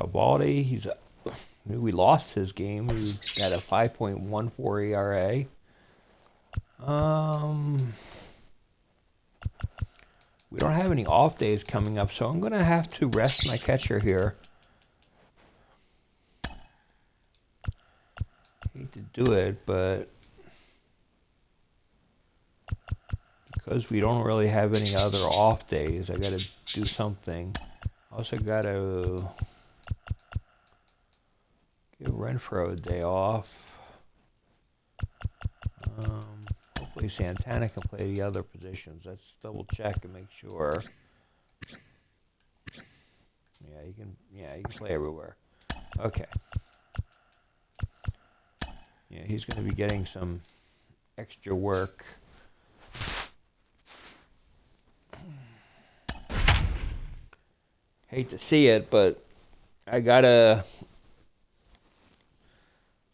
Valdi, we lost his game. He had a 5.14 ERA. We don't have any off days coming up, so I'm going to have to rest my catcher here. Hate to do it, but because we don't really have any other off days, I got to do something. Also got to give Renfroe a day off. Hopefully Santana can play the other positions. Let's double check and make sure. Yeah, he can. Yeah, he can play everywhere. Okay. Yeah, he's going to be getting some extra work. Hate to see it, but I gotta.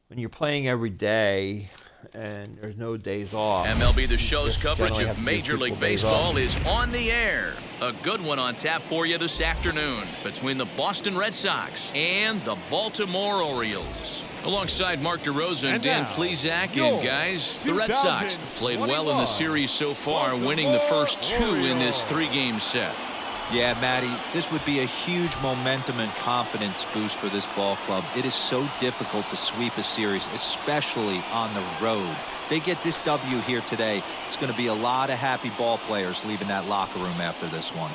When you're playing every day and there's no days off. MLB The Show's coverage of Major League Baseball is on the air. A good one on tap for you this afternoon between the Boston Red Sox and the Baltimore Orioles. Alongside Mark DeRosa and Dan Plesac, and guys, the Red Sox have played well in the series so far, winning the first two in this three-game set. Yeah, Matty, this would be a huge momentum and confidence boost for this ball club. It is so difficult to sweep a series, especially on the road. They get this W here today. It's going to be a lot of happy ball players leaving that locker room after this one.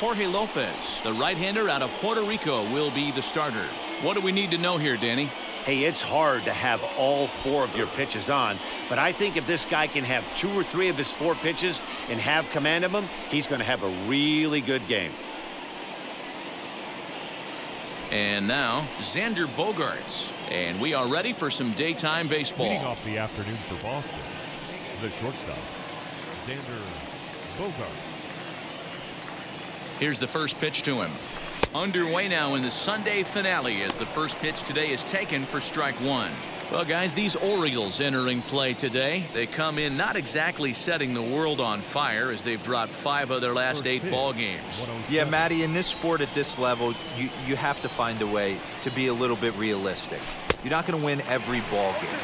Jorge Lopez, the right-hander out of Puerto Rico, will be the starter. What do we need to know here, Danny? Hey, it's hard to have all four of your pitches on, but I think if this guy can have 2 or 3 of his 4 pitches and have command of them, he's going to have a really good game. And now, Xander Bogaerts. And we are ready for some daytime baseball. Leading off the afternoon for Boston, the shortstop, Xander Bogaerts. Here's the first pitch to him. Underway now in the Sunday finale as the first pitch today is taken for strike one. Well, guys, these Orioles entering play today. They come in not exactly setting the world on fire as they've dropped 5 of their last 8 ball games. Yeah, Matty, in this sport at this level, you have to find a way to be a little bit realistic. You're not going to win every ball game.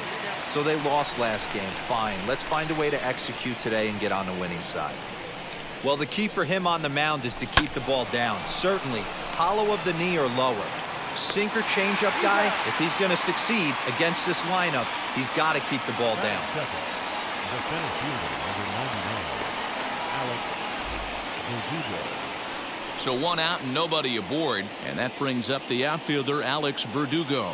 So they lost last game. Fine. Let's find a way to execute today and get on the winning side. Well, the key for him on the mound is to keep the ball down. Certainly, hollow of the knee or lower. Sinker changeup guy, if he's going to succeed against this lineup, he's got to keep the ball down. Second, the center fielder, number 99, Alex Verdugo. So 1 out and nobody aboard, and that brings up the outfielder Alex Verdugo.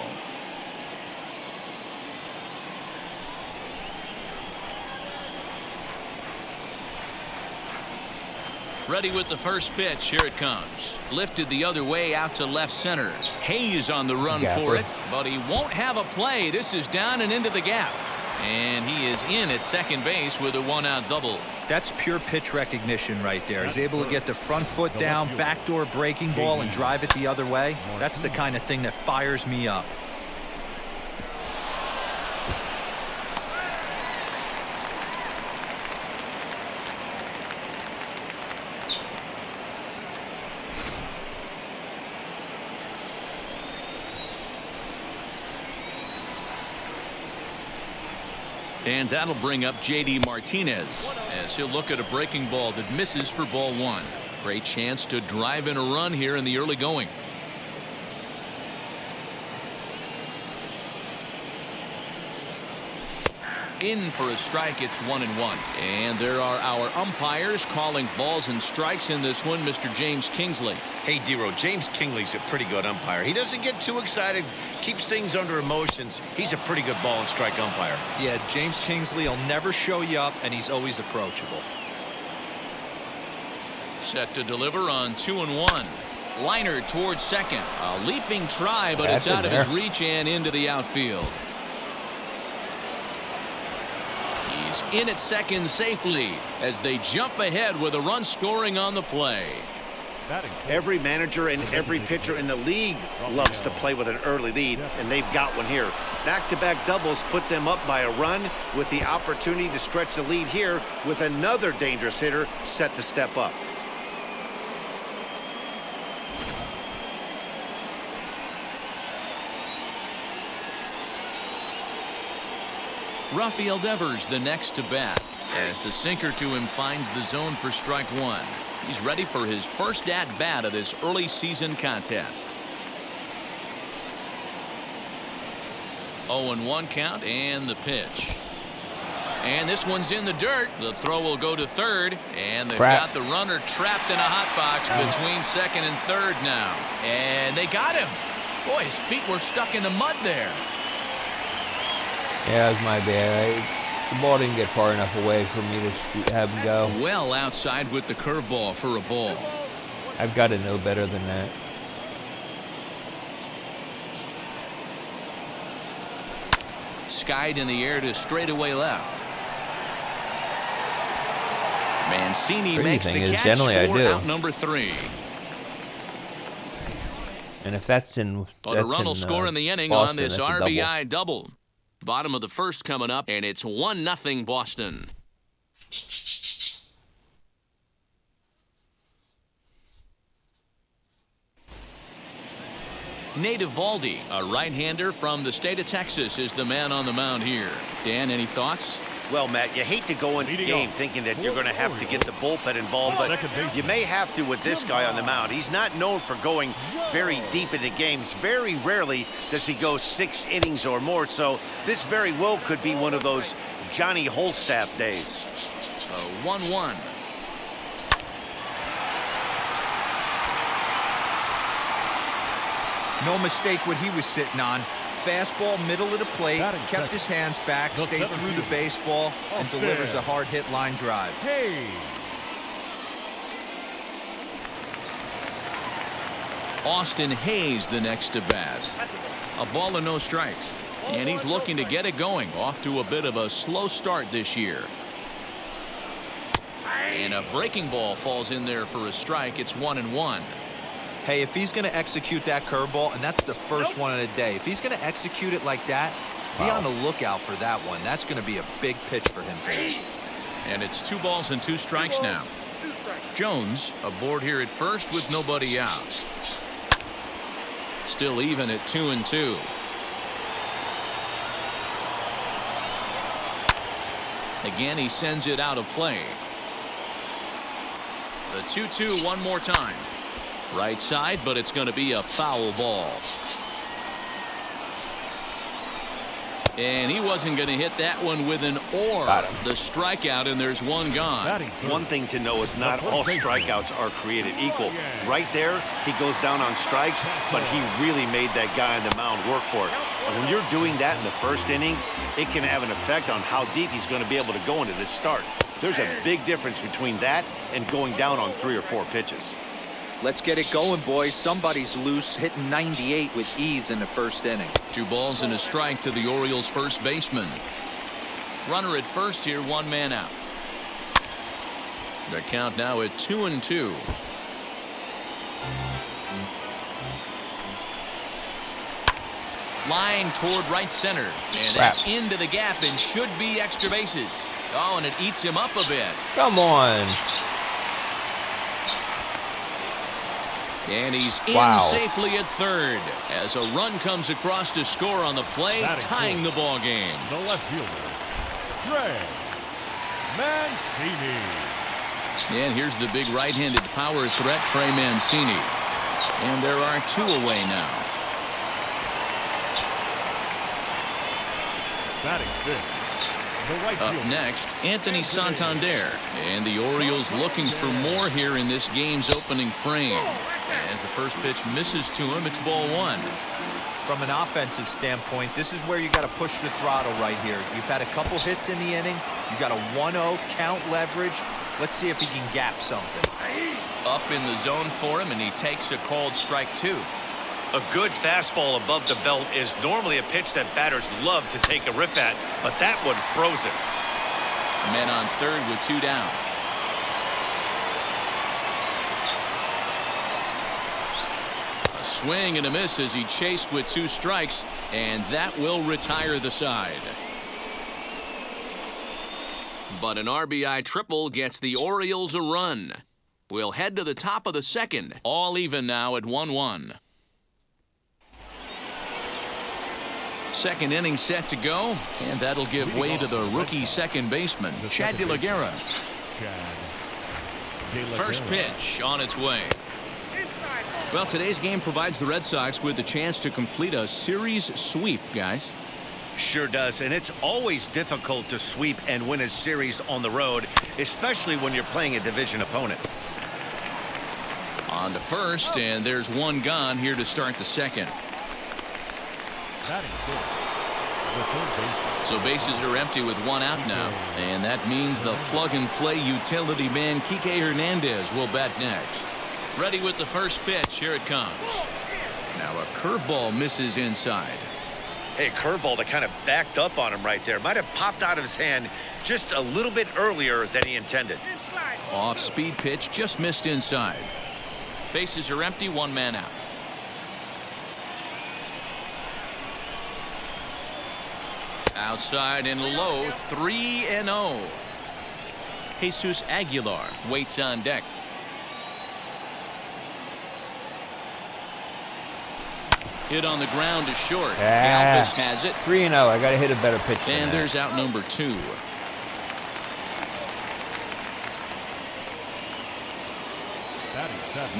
Ready with the first pitch. Here it comes. Lifted the other way out to left center. Hayes on the run for it, but he won't have a play. This is down and into the gap. And he is in at second base with a 1-out double. That's pure pitch recognition right there. He's able to get the front foot down, backdoor breaking ball, and drive it the other way. That's the kind of thing that fires me up. And that'll bring up J.D. Martinez as he'll look at a breaking ball that misses for ball 1. Great chance to drive in a run here in the early going. In for a strike. It's 1-1. And there are our umpires calling balls and strikes in this one. Mr. James Kingsley. Hey, Dero, James Kingsley's a pretty good umpire. He doesn't get too excited, keeps things under emotions. He's a pretty good ball and strike umpire. Yeah, James Kingsley will never show you up, and he's always approachable. Set to deliver on 2-1. Liner towards second. A leaping try, but it's out of his reach and into the outfield. He's in at second safely as they jump ahead with a run scoring on the play. Every manager and every pitcher in the league loves to play with an early lead, and they've got one here. Back-to-back doubles put them up by a run with the opportunity to stretch the lead here with another dangerous hitter set to step up. Rafael Devers the next to bat as the sinker to him finds the zone for strike one. He's ready for his first at-bat of this early season contest. 0-1 count and the pitch. And this one's in the dirt. The throw will go to third, and they've got the runner trapped in a hot box between second and third now. And they got him. Boy, his feet were stuck in the mud there. Yeah, it was my bad. The ball didn't get far enough away for me to have him go. Well outside with the curveball for a ball. I've got to know better than that. Skied in the air to straightaway left. Mancini makes the catch for out number 3. And if that's in, but a run will score in the inning Boston, on this RBI double. Bottom of the first coming up, and it's 1-0 Boston. Nate Eovaldi, a right-hander from the state of Texas, is the man on the mound here. Dan, any thoughts? Well, Matt, you hate to go into the game thinking that you're going to have to get the bullpen involved, but you may have to with this guy on the mound. He's not known for going very deep into games. Very rarely does he go 6 innings or more, so this very well could be one of those Johnny Holstaff days. 1-1. No mistake what he was sitting on. Fastball, middle of the plate, kept his hands back, stayed through the baseball, and delivers a hard-hit line drive. Austin Hayes the next to bat. A ball and no strikes. And he's looking to get it going. Off to a bit of a slow start this year. And a breaking ball falls in there for a strike. It's 1-1. Hey, if he's going to execute that curveball, and that's the first one of the day, if he's going to execute it like that, be on the lookout for that one. That's going to be a big pitch for him today. And it's 2 balls and 2 strikes now. Jones aboard here at first with nobody out. Still even at 2-2. Again, he sends it out of play. The 2-2 one more time. Right side, but it's going to be a foul ball. And he wasn't going to hit that one with an or. The strikeout, and there's one gone. One thing to know is not all strikeouts are created equal. Right there, he goes down on strikes, but he really made that guy on the mound work for it. And when you're doing that in the first inning, it can have an effect on how deep he's going to be able to go into this start. There's a big difference between that and going down on 3 or 4 pitches. Let's get it going, boys. Somebody's loose, hitting 98 with ease in the first inning. 2 balls and a strike to the Orioles' first baseman. Runner at first here, 1 man out. The count now at 2-2. Line toward right center, and that's into the gap and should be extra bases. Oh, and it eats him up a bit. Come on. And he's in safely at third as a run comes across to score on the play, tying the ball game. The left fielder, Trey Mancini. And here's the big right-handed power threat, Trey Mancini. And there are 2 away now. Batting fifth. Up next, Anthony Santander. And the Orioles looking for more here in this game's opening frame. As the first pitch misses to him, it's ball 1. From an offensive standpoint, this is where you got to push the throttle right here. You've had a couple hits in the inning. You got a 1-0 count leverage. Let's see if he can gap something. Up in the zone for him, and he takes a called strike 2. A good fastball above the belt is normally a pitch that batters love to take a rip at, but that one froze it. Men on third with 2 down. swing and a miss as he chased with 2 strikes, and that will retire the side. But an RBI triple gets the Orioles a run. We'll head to the top of the second. All even now at 1-1. Second inning set to go, and that'll give way to the rookie second baseman, Chad De La Guerra. First pitch on its way. Well, today's game provides the Red Sox with the chance to complete a series sweep, guys. Sure does, and it's always difficult to sweep and win a series on the road, especially when you're playing a division opponent. On to first, and there's one gone here to start the second. So bases are empty with 1 out now, and that means the plug-and-play utility man Kike Hernandez will bat next. Ready with the first pitch. Here it comes. Now a curveball misses inside. Hey, curveball that kind of backed up on him right there. Might have popped out of his hand just a little bit earlier than he intended. Off-speed pitch just missed inside. Bases are empty, 1 man out. Outside and low, 3-0. Jesus Aguilar waits on deck. Hit on the ground to short. Galvez has it. 3-0. I got to hit a better pitch than And that. there's out number 2.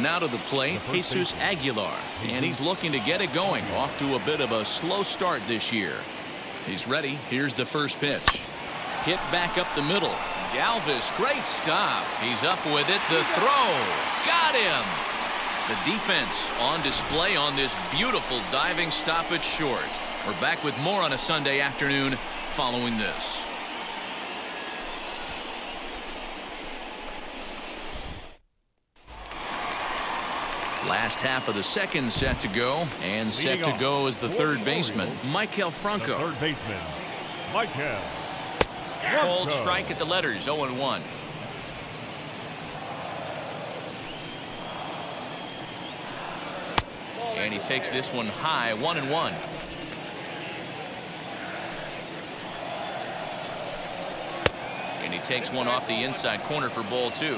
Now to the plate, Jesus Aguilar. And he's looking to get it going. Off to a bit of a slow start this year. He's ready. Here's the first pitch. Hit back up the middle. Galvez, great stop. He's up with it. The throw. Got him. The defense on display on this beautiful diving stop at short. We're back with more on a Sunday afternoon following this. Last half of the second set to go, and set to go is the third baseman, Maikel Franco. Third baseman, Maikel. Cold strike at the letters, 0-1. And he takes this one high, 1-1. And he takes one off the inside corner for ball 2.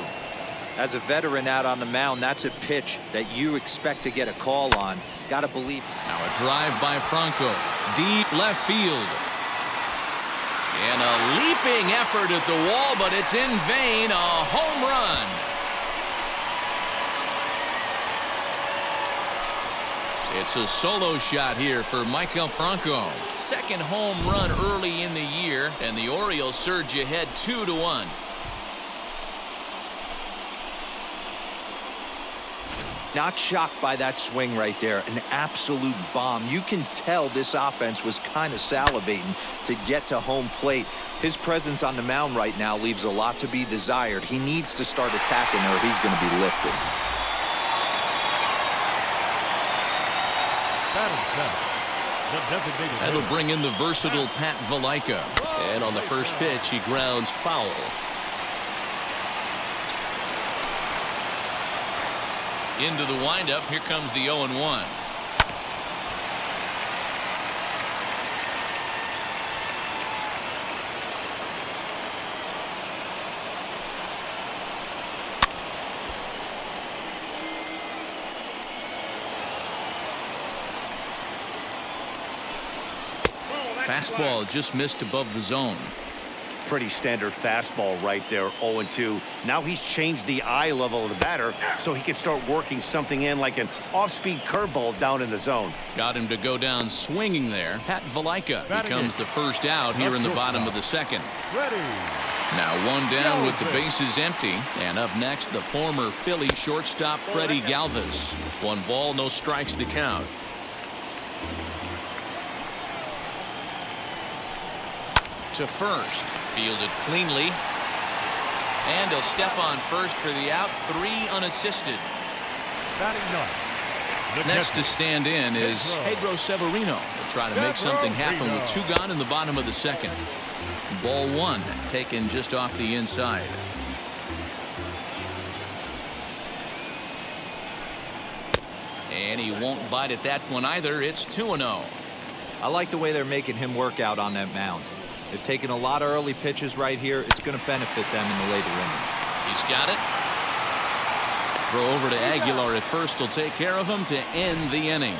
As a veteran out on the mound, that's a pitch that you expect to get a call on. Gotta believe. Now a drive by Franco, deep left field. And a leaping effort at the wall, but it's in vain. A home run. It's a solo shot here for Maikel Franco. Second home run early in the year, and the Orioles surge ahead 2-1. Not shocked by that swing right there. An absolute bomb. You can tell this offense was kind of salivating to get to home plate. His presence on the mound right now leaves a lot to be desired. He needs to start attacking or he's going to be lifted. That'll bring in the versatile Pat Valaika. And on the first pitch, he grounds foul. Into the windup. Here comes the 0-1. Fastball just missed above the zone. Pretty standard fastball right there, 0-2. Now he's changed the eye level of the batter so he can start working something in like an off-speed curveball down in the zone. Got him to go down swinging there. Pat Valaika becomes the first out here in the bottom of the second. Now one down with the bases empty. And up next, the former Philly shortstop Freddy Galvez. 1 ball, no strikes to count. To first, fielded cleanly, and he'll step on first for the out. 3 unassisted. Next to stand in is Pedro Severino. They'll try to make something happen with 2 gone in the bottom of the second. Ball 1 taken just off the inside. And he won't bite at that one either. It's 2-0. I like the way they're making him work out on that mound. They've taken a lot of early pitches right here. It's going to benefit them in the later innings. He's got it. Throw over to Aguilar at first will take care of him to end the inning.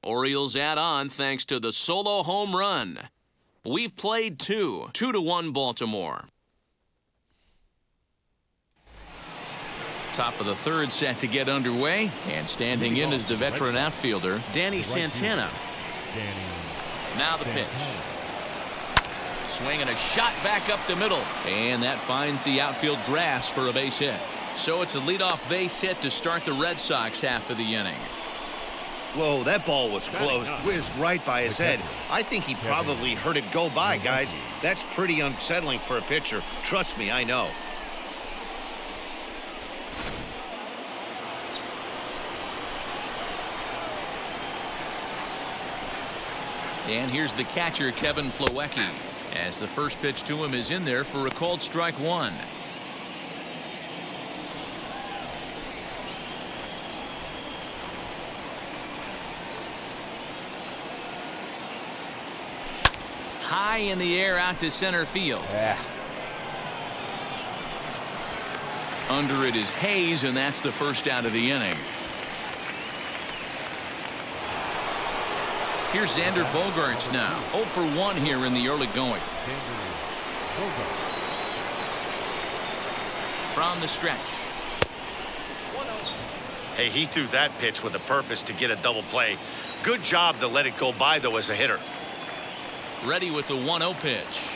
Orioles add on thanks to the solo home run. We've played 2-1 Baltimore. Top of the third set to get underway, and standing in is the veteran outfielder Danny Santana. Now the pitch. Swinging a shot back up the middle, and that finds the outfield grass for a base hit. So it's a leadoff base hit to start the Red Sox half of the inning. Whoa, that ball was close. Whizzed right by his head. I think he probably heard it go by, guys. That's pretty unsettling for a pitcher. Trust me, I know. And here's the catcher, Kevin Plawecki, as the first pitch to him is in there for a called strike one. High in the air out to center field. Yeah. Under it is Hayes, and that's the first out of the inning. Here's Xander Bogaerts now. 0 for 1 here in the early going. From the stretch. Hey, he threw that pitch with a purpose to get a double play. Good job to let it go by, though, as a hitter. Ready with the 1-0 pitch.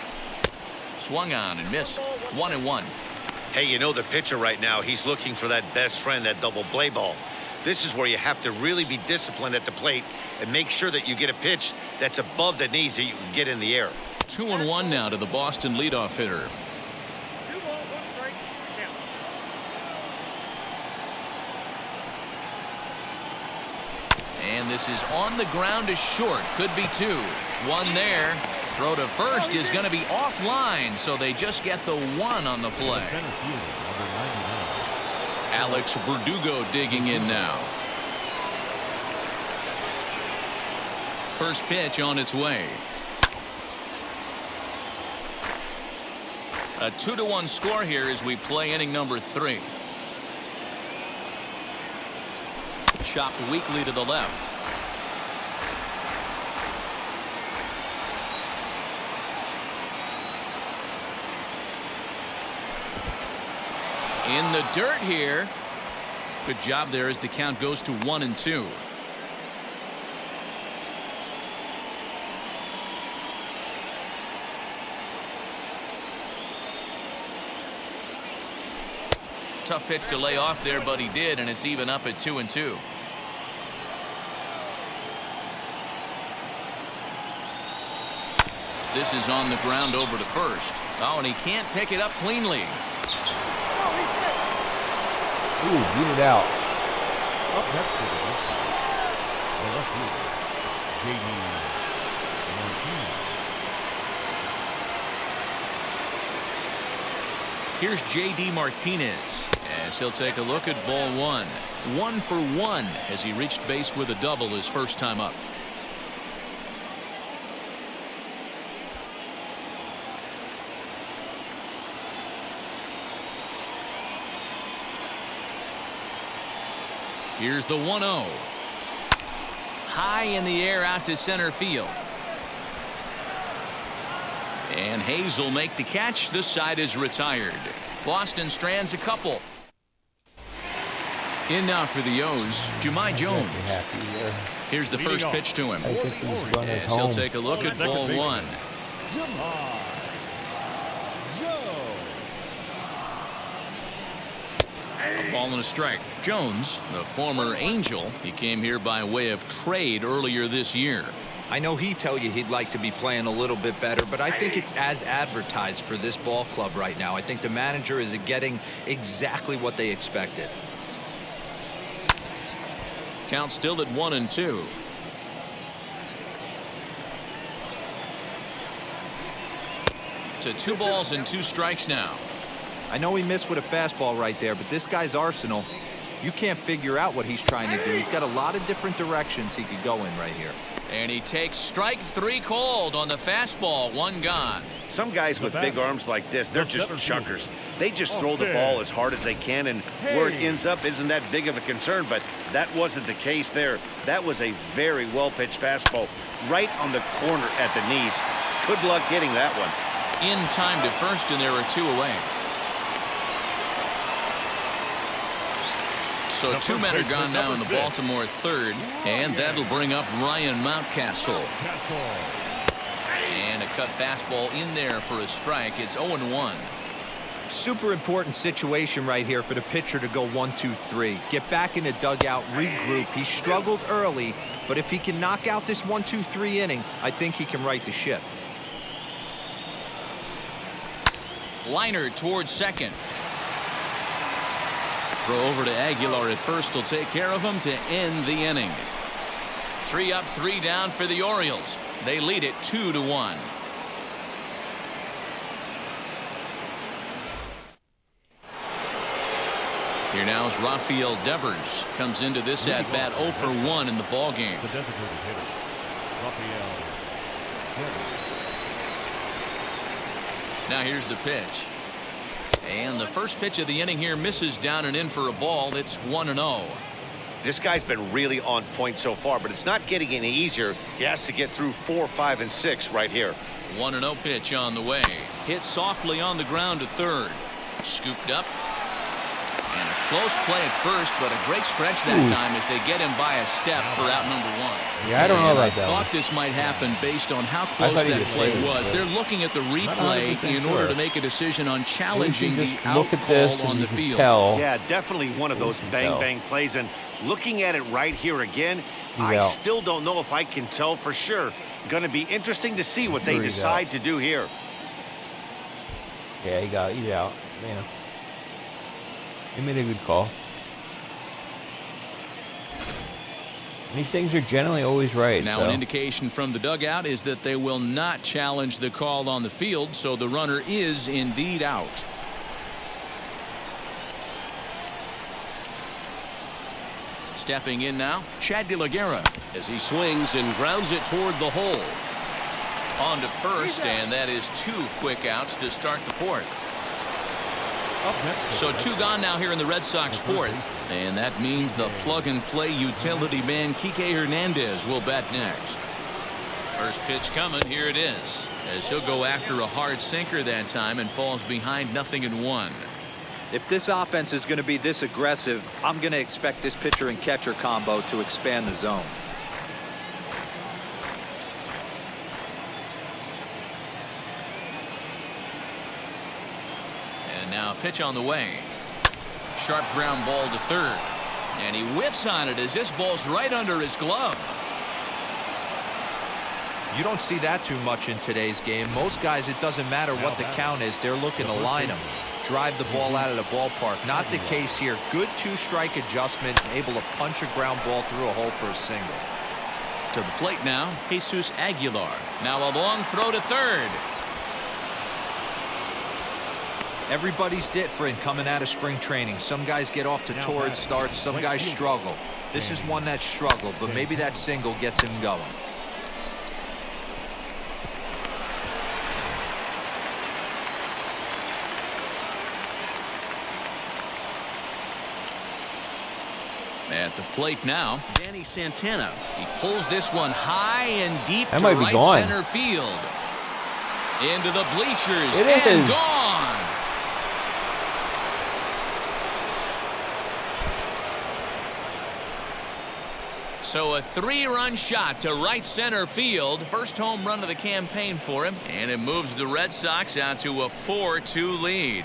Swung on and missed. 1-1. Hey, you know the pitcher right now, he's looking for that best friend, that double play ball. This is where you have to really be disciplined at the plate and make sure that you get a pitch that's above the knees that you can get in the air. 2-1 now to the Boston leadoff hitter. And this is on the ground to short. Could be 2. 1 there. Throw to first is going to be offline, so they just get the 1 on the play. Alex Verdugo digging in now. First pitch on its way. A 2-1 score here as we play inning number 3. Chopped weakly to the left. In the dirt here. Good job there as the count goes to 1-2. Tough pitch to lay off there, but he did, and it's even up at 2-2. This is on the ground over to first. Oh, and he can't pick it up cleanly. Ooh, beat it out. Up next to the left fielder, J.D. Martinez. Here's J.D. Martinez as he'll take a look at ball 1. 1 for 1 as he reached base with a double his first time up. Here's the 1-0. High in the air out to center field. And Hayes will make the catch. This side is retired. Boston strands a couple. In now for the O's, Jahmai Jones. Here's the first pitch to him. I think he's run his As he'll home. take a look at ball 1. A ball and a strike. Jones, the former Angel, he came here by way of trade earlier this year. I know he'd tell you he'd like to be playing a little bit better, but I think it's as advertised for this ball club right now. I think the manager is getting exactly what they expected. Count still at 1-2. To 2 balls and 2 strikes now. I know he missed with a fastball right there, but this guy's arsenal, You can't figure out what he's trying to do. He's got a lot of different directions he could go in right here. And he takes strike 3 called on the fastball. 1 gone. Some guys with big arms like this, they're just chuckers. They just throw the ball as hard as they can, and where it ends up isn't that big of a concern, but that wasn't the case there. That was a very well-pitched fastball right on the corner at the knees. Good luck hitting that one. In time to first, and there are 2 away. So 2 men are gone now in the Baltimore third, and that'll bring up Ryan Mountcastle. And a cut fastball in there for a strike. It's 0-1. Super important situation right here for the pitcher to go 1-2-3. Get back in the dugout, regroup. He struggled early, but if he can knock out this 1-2-3 inning, I think he can right the ship. Liner towards second. Throw over to Aguilar at first will take care of him to end the inning. 3 up, 3 down for the Orioles. They lead it 2-1. Here now is Rafael Devers. Comes into this at bat 0 for 1 in the ball game. The designated hitter, Rafael Devers. Now here's the pitch. And the first pitch of the inning here misses down and in for a ball. It's 1-0. This guy's been really on point so far, but it's not getting any easier. He has to get through 4, 5, and 6 right here. 1-0 pitch on the way. Hit softly on the ground to third. Scooped up. And a close play at first, but a great stretch that time as they get him by a step for out number 1. Yeah, I don't know about that. I thought this might happen based on how close that play was. They're looking at the replay in order to make a decision on challenging the out call on the field. Yeah, definitely one of those bang plays. And looking at it right here again, I still don't know if I can tell for sure. Going to be interesting to see what they decide to do here. Yeah, he's out. Yeah. He made a good call. These things are generally always right. Now an indication from the dugout is that they will not challenge the call on the field, so the runner is indeed out. Stepping in now, Chad De La Guerra as he swings and grounds it toward the hole. On to first, and that is 2 quick outs to start the 4th. So 2 gone now here in the Red Sox 4th, and that means the plug-and-play utility man Kike Hernandez will bat next. First pitch coming, here it is, as he'll go after a hard sinker that time and falls behind 0-1. If this offense is going to be this aggressive, I'm going to expect this pitcher and catcher combo to expand the zone. Now a pitch on the way. Sharp ground ball to third. And he whiffs on it as this ball's right under his glove. You don't see that too much in today's game. Most guys, it doesn't matter what the count is. They're looking to line them, drive the ball out of the ballpark. Not the case here. Good 2-strike adjustment, able to punch a ground ball through a hole for a single. To the plate now, Jesus Aguilar. Now a long throw to third. Everybody's different coming out of spring training. Some guys get off to torrid starts. Some guys struggle. This is one that struggled, but maybe that single gets him going. At the plate now, Danny Santana. He pulls this one high and deep that to right center field. Into the bleachers and gone. So a 3-run shot to right center field. First home run of the campaign for him. And it moves the Red Sox out to a 4-2 lead.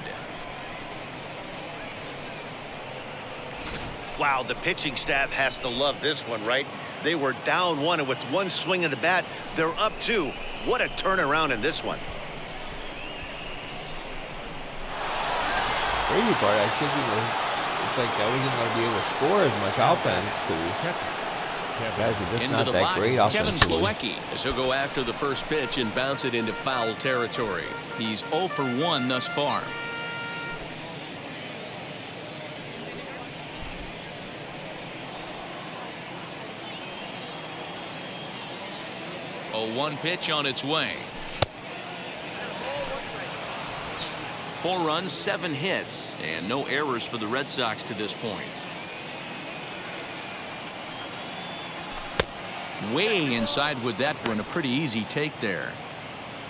Wow, the pitching staff has to love this one, right? They were down 1, and with 1 swing of the bat, they're up 2. What a turnaround in this one. Crazy part, I should be. It's like I wasn't going to be able to score as much offense because guys are just not that great offensively. Kevin Plawecki as he'll go after the first pitch and bounce it into foul territory. He's 0 for 1 thus far. 0-1 pitch on its way. 4 runs, 7 hits, and no errors for the Red Sox to this point. Way inside with that one, a pretty easy take there.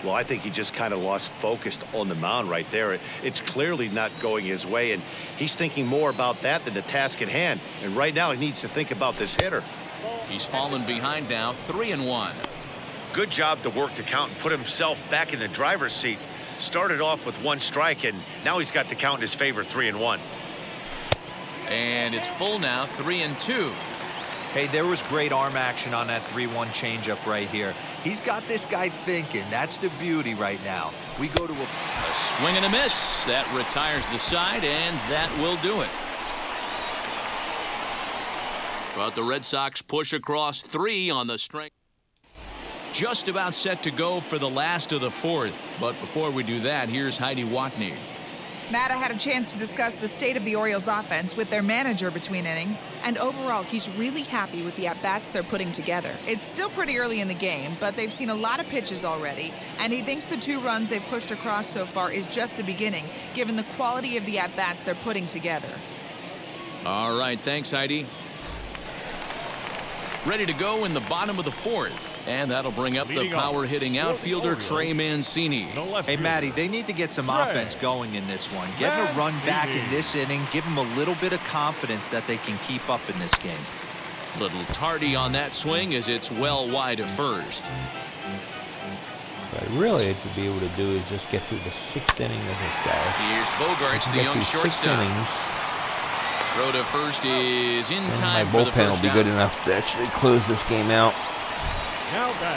Well, I think he just kind of lost focus on the mound right there. It's clearly not going his way, and he's thinking more about that than the task at hand. And right now, he needs to think about this hitter. He's fallen behind now, 3-1. Good job to work the count and put himself back in the driver's seat. Started off with 1 strike, and now he's got the count in his favor, 3-1. And it's full now, 3-2. Hey, there was great arm action on that 3-1 changeup right here. He's got this guy thinking. That's the beauty right now. We go to A swing and a miss. That retires the side, and that will do it. But the Red Sox push across 3 on the strength. Just about set to go for the last of the 4th. But before we do that, here's Heidi Watney. Matt, I had a chance to discuss the state of the Orioles offense with their manager between innings, and overall, he's really happy with the at-bats they're putting together. It's still pretty early in the game, but they've seen a lot of pitches already, and he thinks the 2 runs they've pushed across so far is just the beginning, given the quality of the at-bats they're putting together. All right, thanks, Heidi. Ready to go in the bottom of the 4th, and that'll bring up the power-hitting outfielder Trey Mancini. Hey, Matty, they need to get some offense going in this one. Get a run back in this inning. Give them a little bit of confidence that they can keep up in this game. Little tardy on that swing as it's well wide of first. What I really have to be able to do is just get through the 6th inning with this guy. Here's Bogarts, the Get young through 6 shortstop. innings. Throw to first is in And time my for the bullpen first will be out. good enough to actually close this game out.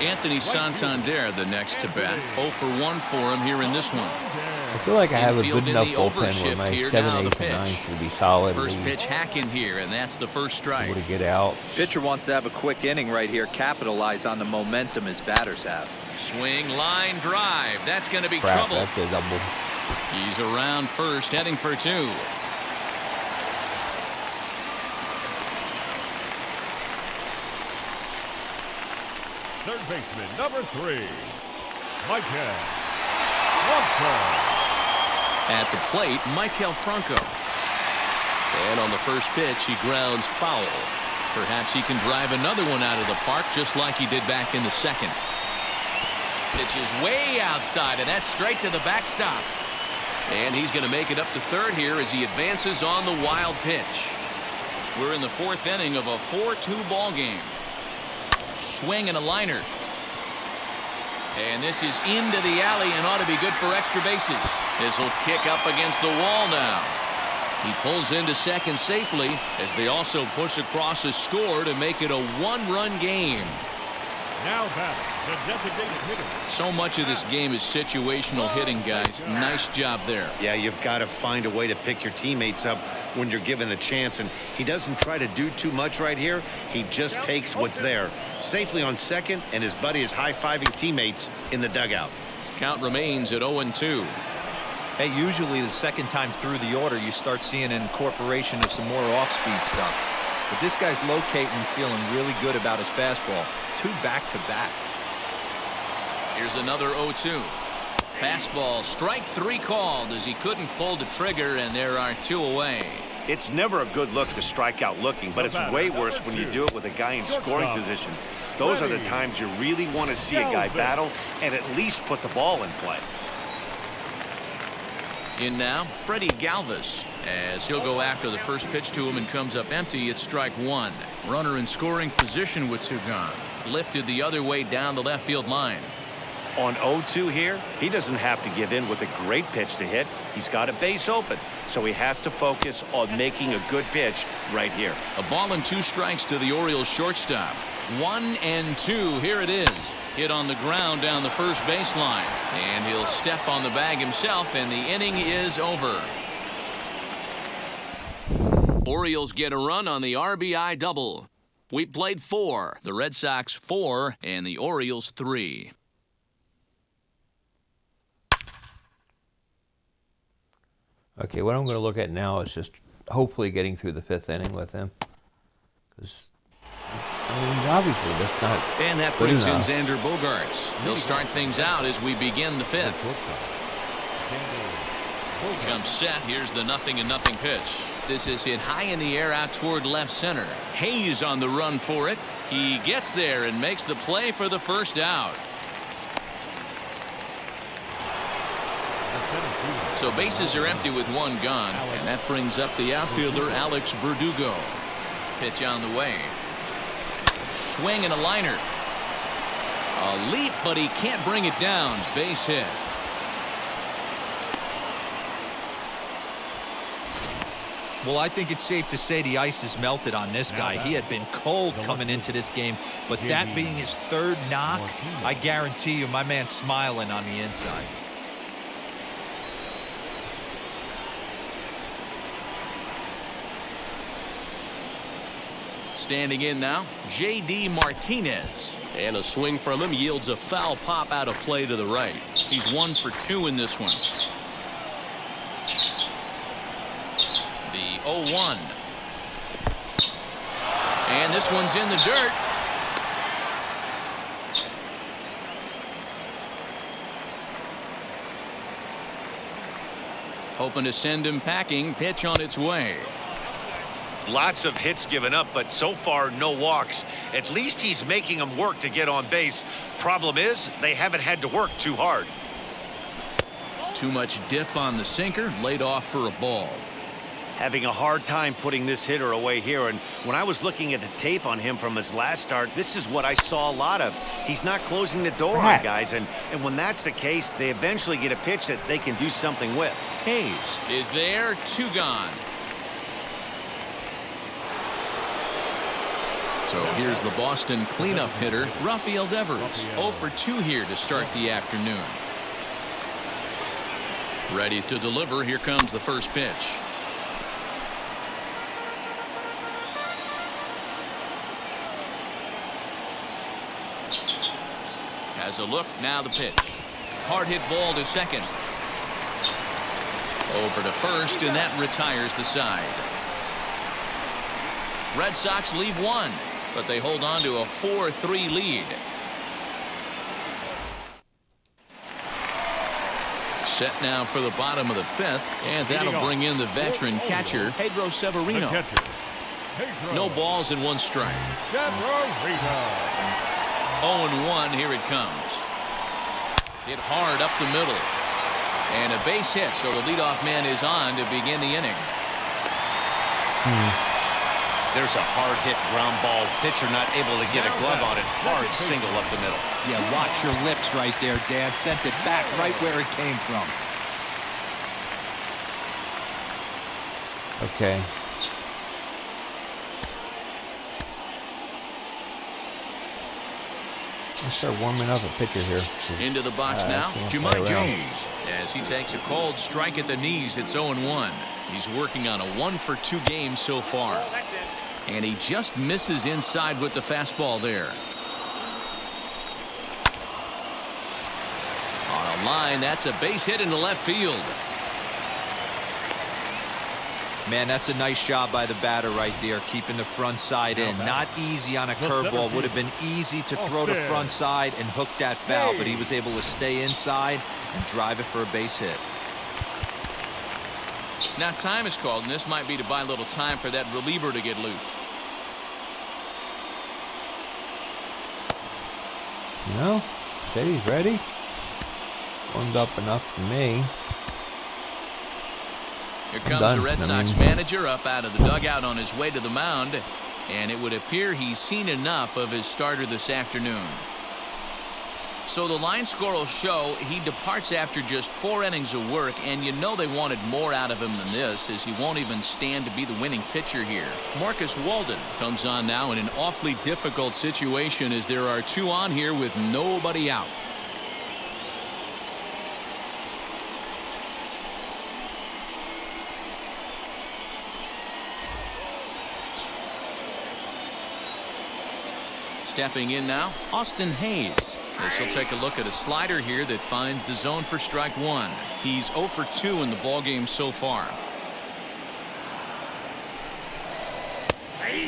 Anthony Santander, the next to bat. 0 for 1 for him here in this one. I feel like I have a Infield good in enough the bullpen where overshift my here 7, now, the 8, and 9 pitch. should be solid. First pitch hacking here, and that's the first strike. Able to get out. Pitcher wants to have a quick inning right here, capitalize on the momentum his batters have. Swing, line, drive. That's going to be Crap, trouble. that's a double. He's around first, heading for 2. Third baseman, number 3, Michael Franco. At the plate, Michael Franco. And on the first pitch, he grounds foul. Perhaps he can drive another one out of the park just like he did back in the 2nd. Pitch is way outside, and that's straight to the backstop. And he's going to make it up to 3rd here as he advances on the wild pitch. We're in the 4th inning of a 4-2 ball game. Swing and a liner. And this is into the alley and ought to be good for extra bases. This will kick up against the wall now. He pulls into 2nd safely as they also push across a score to make it a 1-run game. Now batting, the designated hitter. So much of this game is situational hitting, guys. Nice job there. Yeah, you've got to find a way to pick your teammates up when you're given the chance, and he doesn't try to do too much right here. He just takes what's there. Safely on 2nd, and his buddy is high-fiving teammates in the dugout. Count remains at 0-2. Hey, usually the 2nd time through the order, you start seeing an incorporation of some more off-speed stuff. But this guy's locating and feeling really good about his fastball. 2 back-to-back. Here's another 0-2. Fastball, strike 3 called as he couldn't pull the trigger, and there are 2 away. It's never a good look to strike out looking, but it's way worse when you do it with a guy in scoring position. Those are the times you really want to see a guy battle and at least put the ball in play. In now, Freddy Galvez, as he'll go after the first pitch to him and comes up empty. It's strike 1. Runner in scoring position with 2 gone. Lifted the other way down the left field line. On 0-2 here, he doesn't have to give in with a great pitch to hit. He's got a base open, so he has to focus on making a good pitch right here. A ball and 2 strikes to the Orioles shortstop. 1-2. Here it is. Hit on the ground down the first baseline. And he'll step on the bag himself, and the inning is over. Orioles get a run on the RBI double. We played 4. The Red Sox 4 and the Orioles 3. Okay, what I'm going to look at now is just hopefully getting through the 5th inning with him. Because I mean, he's obviously just not. And that brings in Xander Bogaerts. He'll start things out as we begin the fifth. He comes set. Here's the 0-0 pitch. This is hit high in the air out toward left center. Hayes on the run for it. He gets there and makes the play for the first out. So bases are empty with one gone, and that brings up the outfielder Alex Verdugo. Pitch on the way. Swing and a liner. A leap, but he can't bring it down. Base hit. Well, I think it's safe to say the ice is melted on this guy. He had been cold coming into this game, but that being his third knock, I guarantee you my man's smiling on the inside. Standing in now, J.D. Martinez. And a swing from him yields a foul pop out of play to the right. He's 1 for 2 in this one. The 0-1. And this one's in the dirt. Hoping to send him packing. Pitch on its way. Lots of hits given up, but so far no walks. At least he's making them work to get on base. Problem is, they haven't had to work too hard. Too much dip on the sinker, laid off for a ball. Having a hard time putting this hitter away here, and when I was looking at the tape on him from his last start, this is what I saw a lot of. He's not closing the door on guys, and when that's the case, they eventually get a pitch that they can do something with. Hayes is there, 2 gone. So here's the Boston cleanup hitter, Rafael Devers. 0 for 2 here to start the afternoon. Ready to deliver. Here comes the first pitch. Has a look. Now the pitch. Hard hit ball to second. Over to first, and that retires the side. Red Sox leave 1. But they hold on to a 4-3 lead. Set now for the bottom of the 5th, and that'll bring in the veteran catcher, Pedro Severino. No balls and 1 strike. 0-1, here it comes. Hit hard up the middle. And a base hit, so the leadoff man is on to begin the inning. There's a hard hit ground ball. Pitcher not able to get a glove on it. Hard single up the middle. Yeah, watch your lips right there, Dan. Sent it back right where it came from. Okay. Let's start warming up a pitcher here. Into the box now, Jahmai Jones. As he takes a called strike at the knees, it's 0-1. He's working on a 1 for 2 game so far. And he just misses inside with the fastball there. On a line, that's a base hit into left field. Man, that's a nice job by the batter right there, keeping the front side in. Not easy on a curveball. Would have been easy to throw the front side and hook that foul, but he was able to stay inside and drive it for a base hit. Now time is called, and this might be to buy a little time for that reliever to get loose. No, said he's ready. Warmed up enough for me. Here comes the Red Sox manager up out of the dugout on his way to the mound, and it would appear he's seen enough of his starter this afternoon. So the line score will show he departs after just 4 innings of work, and you know they wanted more out of him than this, as he won't even stand to be the winning pitcher here. Marcus Walden comes on now in an awfully difficult situation, as there are 2 on here with nobody out. Stepping in now, Austin Hayes. This will take a look at a slider here that finds the zone for strike 1. He's 0 for 2 in the ballgame so far.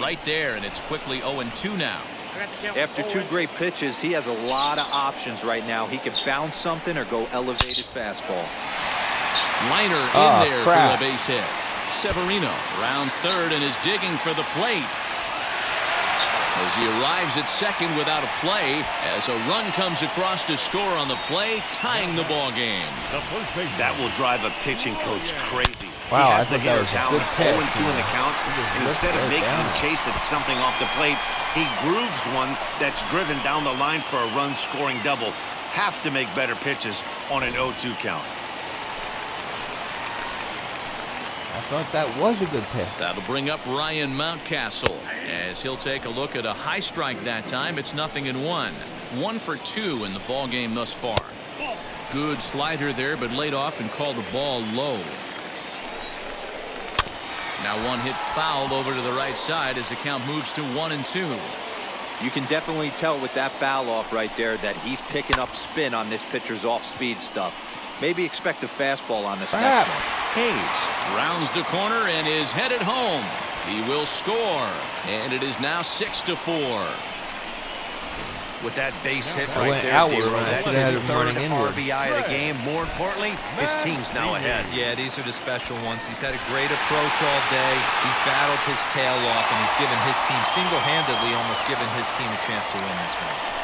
Right there, and it's quickly 0-2 now. After 2 great pitches, he has a lot of options right now. He can bounce something or go elevated fastball. Liner in there for a base hit. Severino rounds third and is digging for the plate as he arrives at second without a play as a run comes across to score on the play, tying the ball game. That will drive a pitching coach crazy. Wow, he has the I thought that hitter was a down good pitch. 0-2 in the count, and instead of making him chase at something off the plate, he grooves one that's driven down the line for a run-scoring double. Have to make better pitches on an 0-2 count. I thought that was a good pitch. That'll bring up Ryan Mountcastle as he'll take a look at a high strike that time. It's 0-1. 1 for 2 in the ball game thus far. Good slider there, but laid off and called the ball low. Now one hit foul over to the right side as the count moves to 1-2. You can definitely tell with that foul off right there that he's picking up spin on this pitcher's off-speed stuff. Maybe expect a fastball on this next one. Hayes rounds the corner and is headed home. He will score, and it is now 6-4. With that base hit I right went there, outward D-Row, when I that's should have his had him third running inward. RBI of the game. More importantly, his team's now ahead. Yeah, these are the special ones. He's had a great approach all day. He's battled his tail off, and he's given his team single-handedly almost given his team a chance to win this one.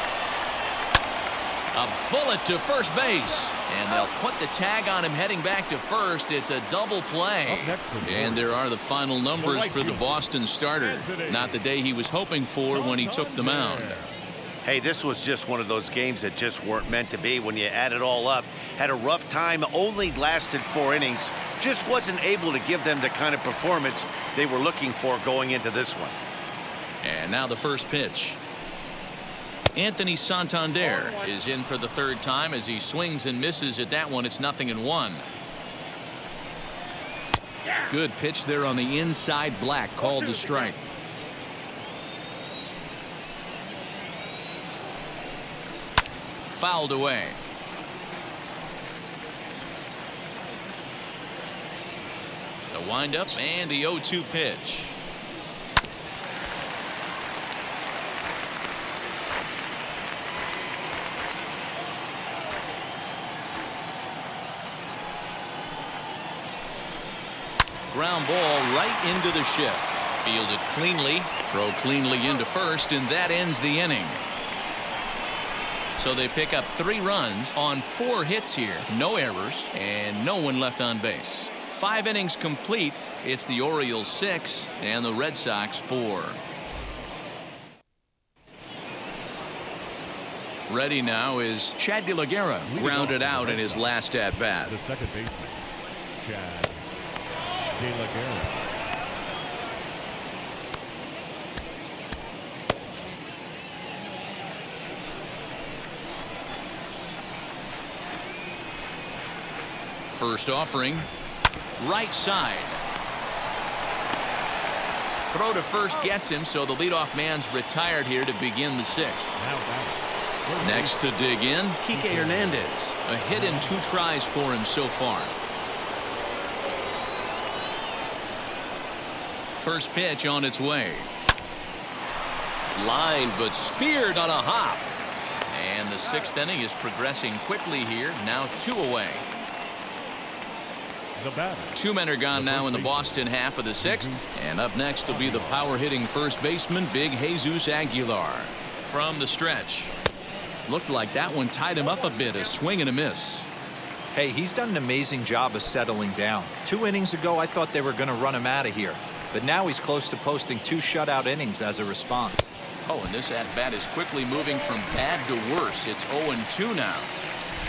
A bullet to first base, and they'll put the tag on him heading back to first. It's a double play. And there are the final numbers for the Boston starter. Not the day he was hoping for when he took the mound. Hey, this was just one of those games that just weren't meant to be when you add it all up. Had a rough time, only lasted 4 innings. Just wasn't able to give them the kind of performance they were looking for going into this one. And now the first pitch. Anthony Santander is in for the third time as he swings and misses at that one. It's 0-1. Good pitch there on the inside. Black called the strike. Fouled away. The windup and the 0-2 pitch. Ground ball right into the shift. Fielded cleanly, throw cleanly into first, and that ends the inning. So they pick up 3 runs on 4 hits here. No errors and no one left on base. 5 innings complete. It's the Orioles 6 and the Red Sox 4. Ready now is Chad De La Guerra, grounded out in his last at bat. The second baseman, Chad De La Guerra. First offering, right side. Throw to first gets him, so the leadoff man's retired here to begin the 6th. Next to dig in, Kike Hernandez. A hit and 2 tries for him so far. First pitch on its way. Line, but speared on a hop. And the 6th inning is progressing quickly here. Now 2 away. 2 men are gone now in the Boston half of the 6th. And up next will be the power-hitting first baseman, Big Jesus Aguilar. From the stretch. Looked like that one tied him up a bit, a swing and a miss. Hey, he's done an amazing job of settling down. 2 innings ago, I thought they were going to run him out of here. But now he's close to posting 2 shutout innings as a response. Oh, and this at-bat is quickly moving from bad to worse. It's 0-2 now.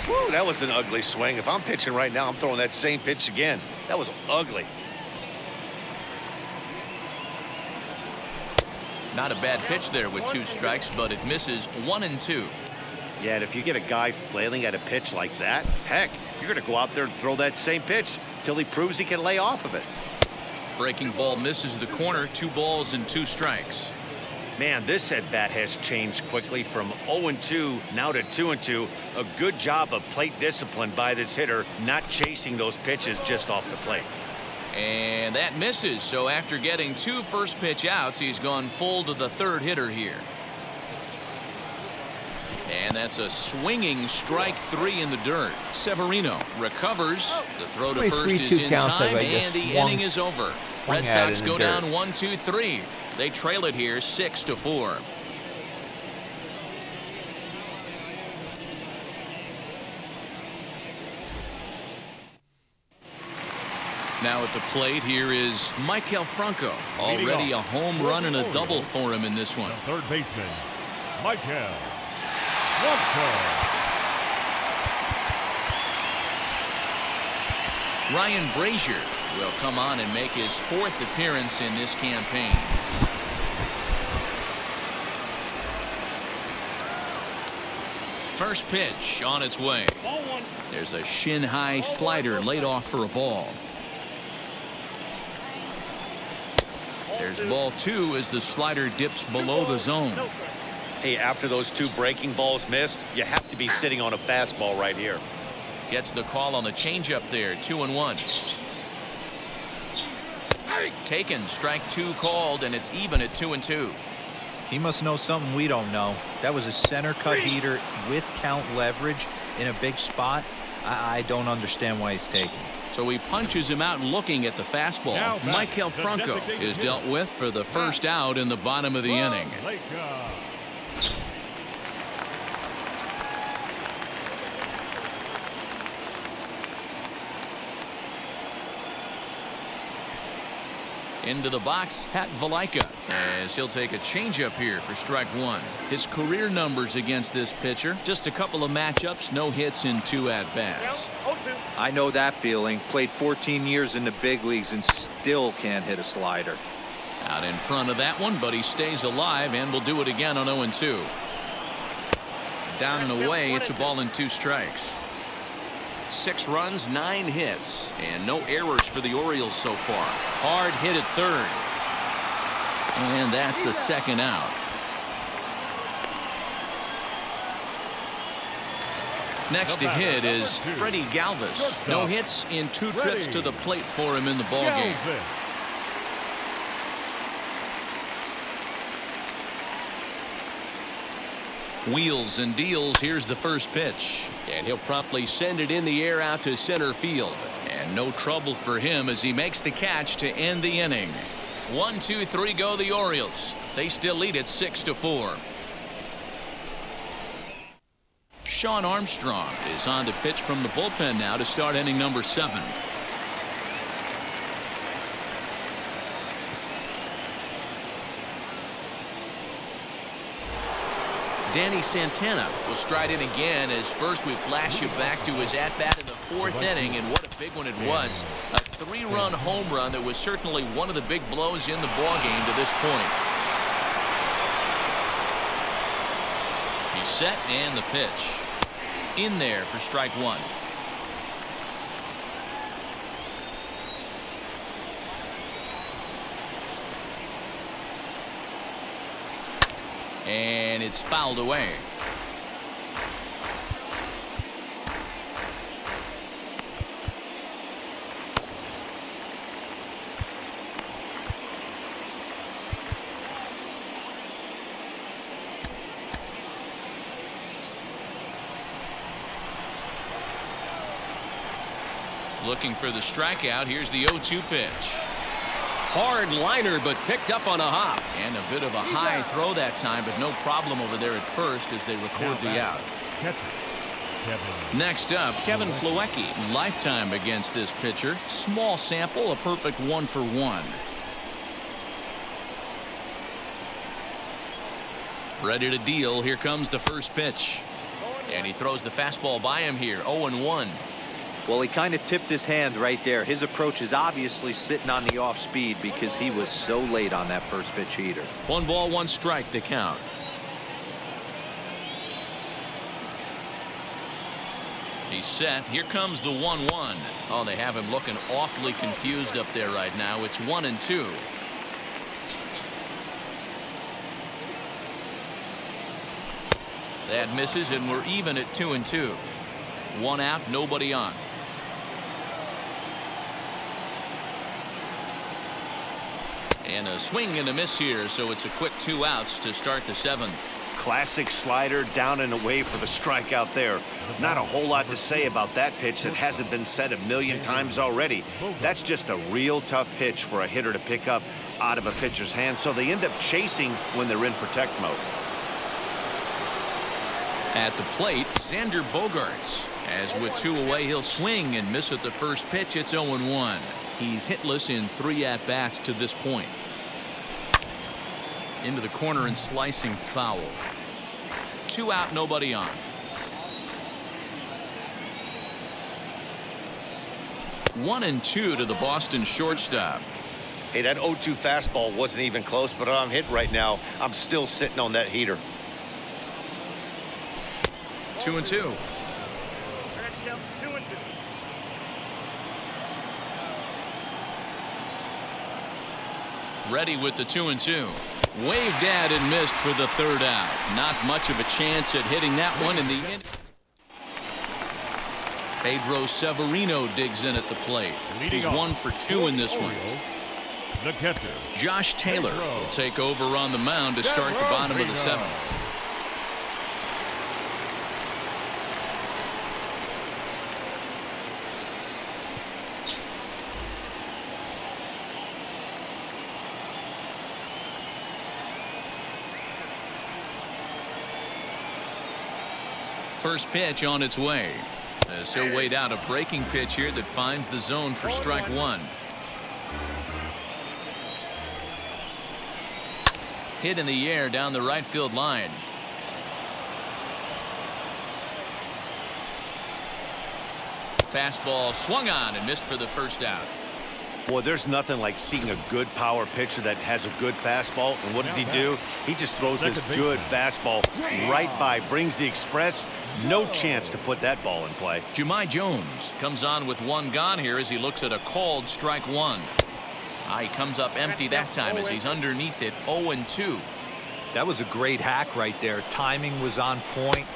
Woo, that was an ugly swing. If I'm pitching right now, I'm throwing that same pitch again. That was ugly. Not a bad pitch there with 2 strikes, but it misses 1-2. Yeah, and if you get a guy flailing at a pitch like that, heck, you're going to go out there and throw that same pitch till he proves he can lay off of it. Breaking ball misses the corner. 2 balls and 2 strikes. Man, this at-bat has changed quickly from 0-2 now to 2-2. A good job of plate discipline by this hitter, not chasing those pitches just off the plate. And that misses. So after getting 2 first pitch outs, he's gone full to the 3rd hitter here. And that's a swinging strike 3 in the dirt. Severino recovers. The throw to first is in time, and the inning is over. Red Sox go down 1-2-3. They trail it here 6-4. Now at the plate, here is Maikel Franco. Already a home run and a double for him in this one. The third baseman, Maikel Franco. Ryan Brazier will come on and make his 4th appearance in this campaign. First pitch on its way. There's a shin-high slider laid off for a ball. There's ball 2 as the slider dips below the zone. Hey, after those 2 breaking balls missed, you have to be sitting on a fastball right here. Gets the call on the changeup there, 2-1. Taken, strike 2 called, and it's even at 2-2. He must know something we don't know. That was a center cut heater with count leverage in a big spot. I don't understand why he's taking. So he punches him out looking at the fastball. Maikel Franco is dealt with for the first out in the bottom of the inning. Into the box, Pat Valaika, as he'll take a changeup here for strike 1. His career numbers against this pitcher, just a couple of matchups, no hits in 2 at-bats. I know that feeling. Played 14 years in the big leagues and still can't hit a slider. Out in front of that one, but he stays alive and will do it again on 0-2. Down and away, it's a ball and 2 strikes. 6 runs, 9 hits, and no errors for the Orioles so far. Hard hit at 3rd. And that's the 2nd out. Next to hit is Freddy Galvez. No hits in 2 trips to the plate for him in the ballgame. Wheels and deals. Here's the first pitch, and he'll promptly send it in the air out to center field, and no trouble for him as he makes the catch to end the inning. 1-2-3 go the Orioles. They still lead it 6-4. Sean Armstrong is on to pitch from the bullpen now to start inning number 7. Danny Santana will stride in again, as first we flash you back to his at-bat in the 4th inning, and what a big one it was. A 3-run home run that was certainly one of the big blows in the ballgame to this point. He's set, and the pitch. In there for strike 1. And it's fouled away. Looking for the strikeout. Here's the 0-2 pitch. Hard liner, but picked up on a hop. And a bit of a high throw that time, but no problem over there at first as they record the out. Next up, Kevin Plawecki. Lifetime against this pitcher. Small sample, a perfect 1 for 1. Ready to deal. Here comes the first pitch. And he throws the fastball by him here. 0-1. Well, he kind of tipped his hand right there. His approach is obviously sitting on the off speed because he was so late on that first pitch heater. 1 ball, 1 strike to count. He's set. Here comes the 1-1. Oh, they have him looking awfully confused up there right now. It's 1-2. That misses, and we're even at 2-2. 1 out, nobody on. And a swing and a miss here, so it's a quick 2 outs to start the 7th. Classic slider down and away for the strikeout there. Not a whole lot to say about that pitch that hasn't been said a million times already. That's just a real tough pitch for a hitter to pick up out of a pitcher's hand, so they end up chasing when they're in protect mode. At the plate, Xander Bogaerts. As with 2 away, he'll swing and miss at the first pitch. It's 0-1. He's hitless in 3 at-bats to this point. Into the corner and slicing foul. 2 out, nobody on. 1-2 to the Boston shortstop. Hey, that 0-2 fastball wasn't even close, but I'm hit right now. I'm still sitting on that heater. 2-2. Ready with the 2-2. Waved at and missed for the 3rd out. Not much of a chance at hitting that one in the end. Pedro Severino digs in at the plate. He's 1 for 2 in this one. The catcher, Josh Taylor will take over on the mound to start the bottom of the 7th. First pitch on its way. As he'll wait out a breaking pitch here that finds the zone for strike 1. Hit in the air down the right field line. Fastball swung on and missed for the 1st out. Boy, there's nothing like seeing a good power pitcher that has a good fastball. And what does he do? He just throws his good fastball right by, brings the express. No chance to put that ball in play. Jahmai Jones comes on with 1 gone here as he looks at a called strike 1. He comes up empty that time as he's underneath it. 0-2. That was a great hack right there. Timing was on point.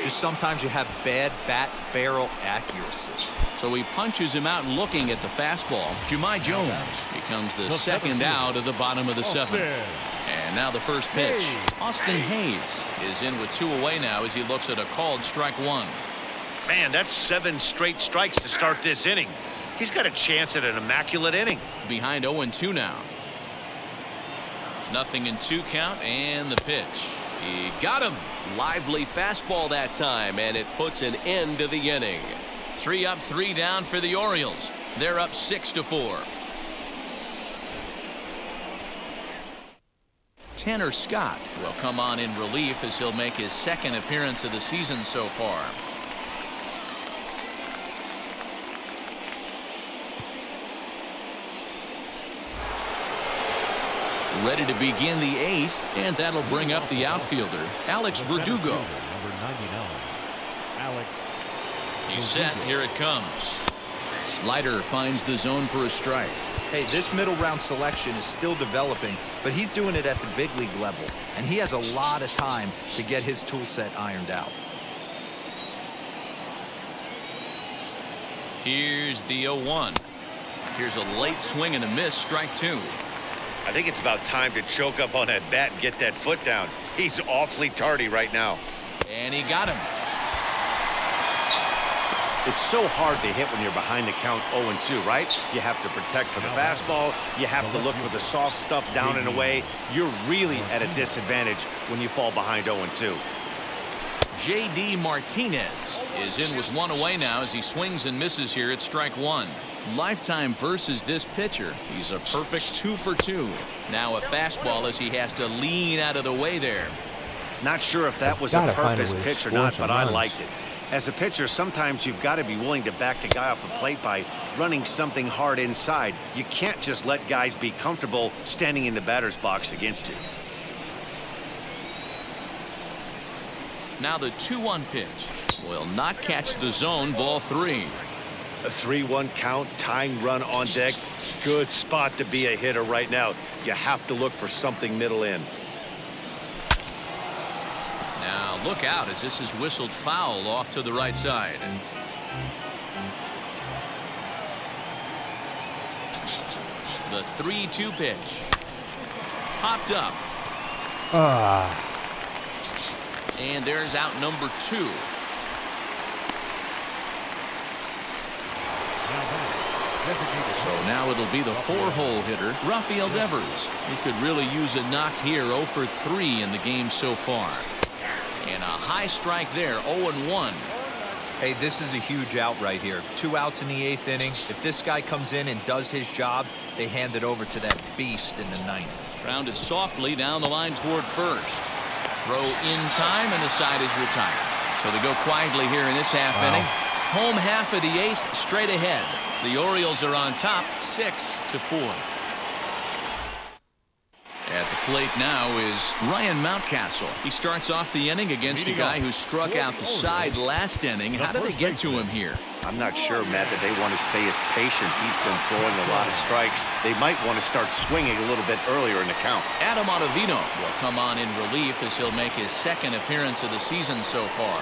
Just sometimes you have bad bat barrel accuracy. So he punches him out looking at the fastball. Jahmai Jones becomes the 2nd out of the bottom of the 7th. And now the first pitch. Austin Hayes is in with 2 away now as he looks at a called strike 1. Man, that's 7 straight strikes to start this inning. He's got a chance at an immaculate inning. Behind 0-2 now. 0-2 count and the pitch. He got him. Lively fastball that time, and it puts an end to the inning. 3 up, 3 down for the Orioles. They're up 6-4. Tanner Scott will come on in relief as he'll make his 2nd appearance of the season so far. Ready to begin the 8th, and that'll bring up the outfielder, Alex Verdugo. Number 99, Alex. He's set. Here it comes. Slider finds the zone for a strike. Hey, this middle round selection is still developing, but he's doing it at the big league level, and he has a lot of time to get his tool set ironed out. Here's the 0-1. Here's a late swing and a miss, strike 2. I think it's about time to choke up on that bat and get that foot down. He's awfully tardy right now. And he got him. It's so hard to hit when you're behind the count 0-2, right? You have to protect for the fastball. You have to look for the soft stuff down and away. You're really at a disadvantage when you fall behind 0-2. J.D. Martinez is in with 1 away now as he swings and misses here at strike 1. Lifetime versus this pitcher. He's a perfect 2 for 2. Now a fastball as he has to lean out of the way there. Not sure if that was a purpose pitch or not, but I liked it. As a pitcher, sometimes you've got to be willing to back the guy off the plate by running something hard inside. You can't just let guys be comfortable standing in the batter's box against you. Now the 2-1 pitch will not catch the zone. Ball 3. A 3-1 count, tying run on deck. Good spot to be a hitter right now. You have to look for something middle in. Now look out as this is whistled foul off to the right side. The 3-2 pitch. popped up. And there's out number 2. So now it'll be the 4-hole hitter, Rafael Devers. He could really use a knock here. 0 for 3 in the game so far. And a high strike there, 0-1. Hey, this is a huge out right here. 2 outs in the 8th inning. If this guy comes in and does his job, they hand it over to that beast in the 9th. Grounded softly down the line toward first. Throw in time, and the side is retired. So they go quietly here in this half inning. Home half of the 8th straight ahead. The Orioles are on top, 6-4. At the plate now is Ryan Mountcastle. He starts off the inning against a guy who struck out the side last inning. How did they get to him here? I'm not sure, Matt, that they want to stay as patient. He's been throwing a lot of strikes. They might want to start swinging a little bit earlier in the count. Adam Ottavino will come on in relief as he'll make his 2nd appearance of the season so far.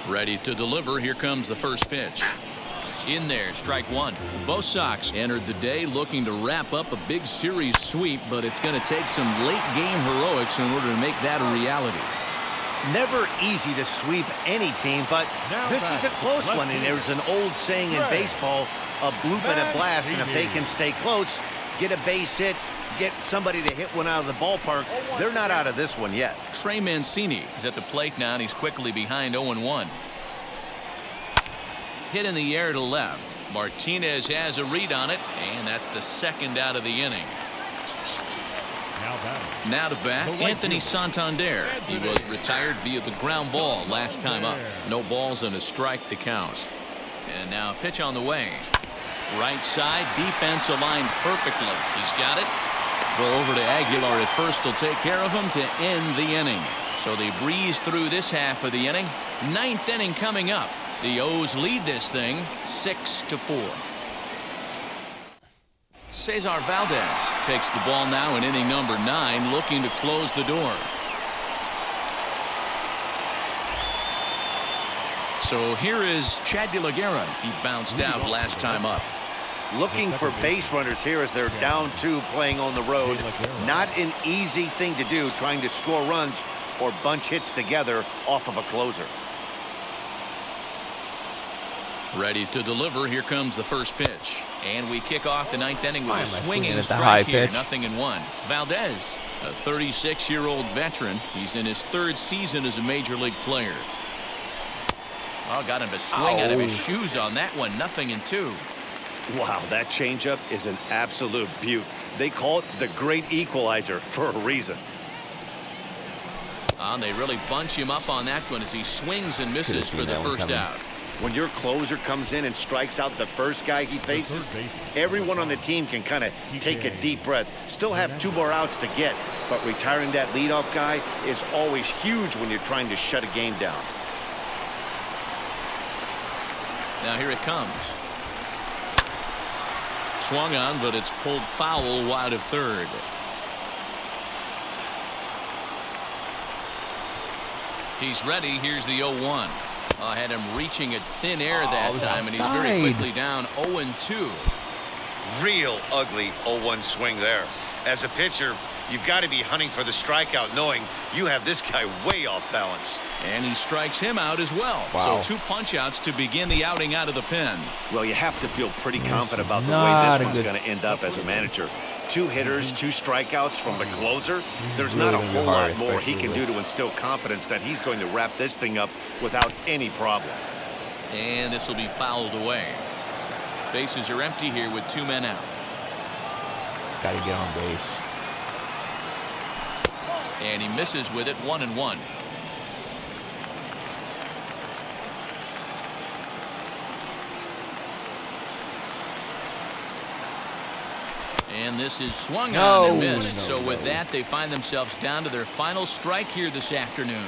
Ready to deliver. Here comes the first pitch. In there, strike 1. Both Sox entered the day looking to wrap up a big series sweep, but it's going to take some late game heroics in order to make that a reality. Never easy to sweep any team, but this is a close one, and there's an old saying in baseball, a bloop and a blast, and if they can stay close, get a base hit, get somebody to hit one out of the ballpark, they're not out of this one yet. Trey Mancini is at the plate now, and he's quickly behind 0-1. Hit in the air to left. Martinez has a read on it, and that's the 2nd out of the inning. Now to bat, Anthony Santander. He was retired via the ground ball last time up. No balls and a strike to count. And now a pitch on the way. Right side, defense aligned perfectly. He's got it. Go over to Aguilar at first. Will take care of him to end the inning. So they breeze through this half of the inning. 9th inning coming up. The O's lead this thing 6-4. Cesar Valdez takes the ball now in inning number 9, looking to close the door. So here is Chad De La Guerra. He bounced out last time up. Looking for base runners here as they're down 2 playing on the road. Not an easy thing to do, trying to score runs or bunch hits together off of a closer. Ready to deliver. Here comes the first pitch. And we kick off the 9th inning with a swinging at the strike high here. pitch? 0-1. Valdez, a 36-year-old veteran. He's in his 3rd season as a major league player. Oh, got him to swing out of his shoes on that one. 0-2. Wow, that changeup is an absolute beaut. They call it the great equalizer for a reason. They really bunch him up on that one as he swings and misses for the first out. When your closer comes in and strikes out the first guy he faces, everyone on the team can kind of take a deep breath. Still have 2 more outs to get, but retiring that leadoff guy is always huge when you're trying to shut a game down. Now here it comes. Swung on, but it's pulled foul wide of 3rd. He's ready. Here's the 0-1. Had him reaching at thin air that time, and he's very quickly down 0-2. Real ugly 0-1 swing there. As a pitcher, you've got to be hunting for the strikeout, knowing you have this guy way off balance. And he strikes him out as well. Wow. So 2 punch-outs to begin the outing out of the pen. Well, you have to feel pretty confident about the way this one's going to end up as a manager. 2 hitters, 2 strikeouts from the closer. There's not a whole lot more he can do to instill confidence that he's going to wrap this thing up without any problem. And this will be fouled away. Bases are empty here with 2 men out. Got to get on base. And he misses with it. 1-1. And this is swung on and missed. So with that, they find themselves down to their final strike here this afternoon.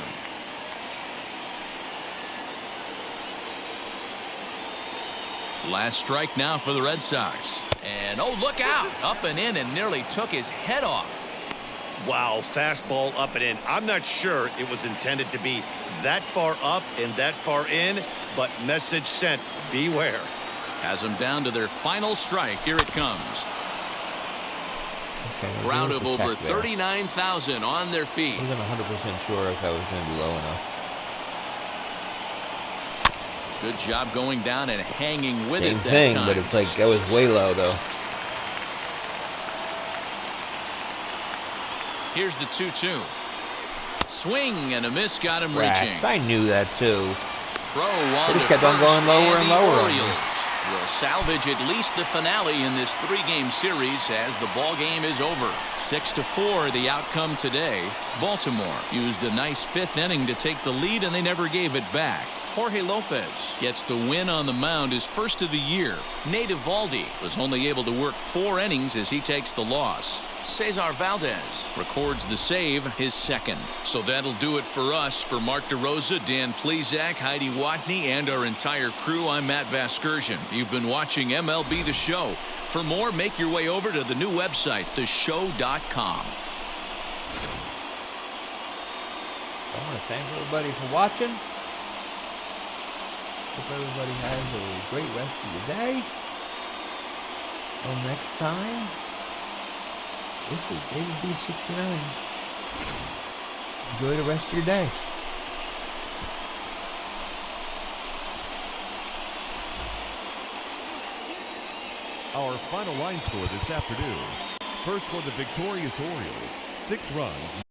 Last strike now for the Red Sox. And oh, look out. Up and in and nearly took his head off. Wow, fastball up and in. I'm not sure it was intended to be that far up and that far in, but message sent, beware. Has them down to their final strike. Here it comes. Okay, Crowd of over 39,000 on their feet. I wasn't 100% sure if I was going to be low enough. Good job going down and hanging with Same it that thing, time. but it's like that was way low though. Here's the 2-2. Swing and a miss, got him Rats. reaching. I knew that too. Throw on They to just kept on first, going lower and the lower on Orioles will salvage at least the finale in this 3-game series as the ball game is over. 6-4 the outcome today. Baltimore used a nice 5th inning to take the lead and they never gave it back. Jorge Lopez gets the win on the mound, his first of the year. Nate Eovaldi was only able to work 4 innings as he takes the loss. Cesar Valdez records the save, his second. So that'll do it for us. For Mark DeRosa, Dan Plezak, Heidi Watney, and our entire crew, I'm Matt Vasgersian. You've been watching MLB The Show. For more, make your way over to the new website, theshow.com. I want to thank everybody for watching. Hope everybody has a great rest of your day. Until next time, this is David B69. Enjoy the rest of your day. Our final line score this afternoon. First for the victorious Orioles, 6 runs.